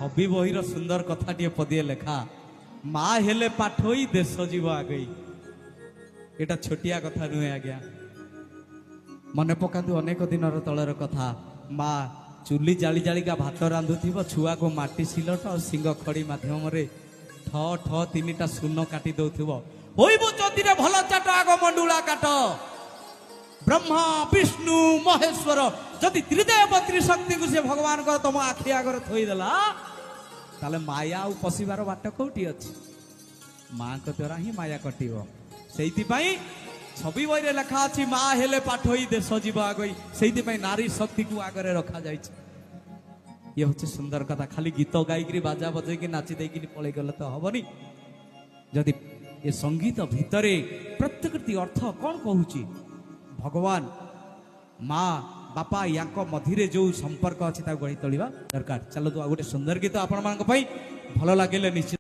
छवि बहिर सुंदर कथा टे पदिए लेखा माँ हेले पाठोई देश जीव आगई एटा छोटिया कथा नुहे आज्ञा मन पकातु अनेक दिन तलर कथा माँ चुली जाली जालिका भात रांधुथिबो छुआ को माटी सिलट और सिंग खड़ी माध्यम रे ठ ठ तीनटा शून्य काटी दउथिबो होइबो चौधीरे भल चाट आग मंडुला काट ब्रह्मा विष्णु महेश्वर जदि त्रिदेव त्रिशक्ति को से भगवान को तुम आखि आगर थोईदेला ताले माया आ पशिबार बाट कोठी अछि माँ को द्वारा ही माया कटिबो सेइति पई छवि बहिरे लेखा अछि माँ हेले पाठोई देश जीव आगई सेइति पई नारी शक्ति को आगरे रखा जाय छै ये होचे सुंदर कथा खाली गीत गायकरी बाजा बजै कि नाची देकी पळै गले तो हबनी जदि ये संगीत भितरे प्रत्येकटी अर्थ कौन कहूची भगवान माँ बापा या मझिरे जो संपर्क अच्छी गढ़ी तोड़ा दरकार चलो तो गोटे सुंदर गीत आपण मान भल लगे निश्चित।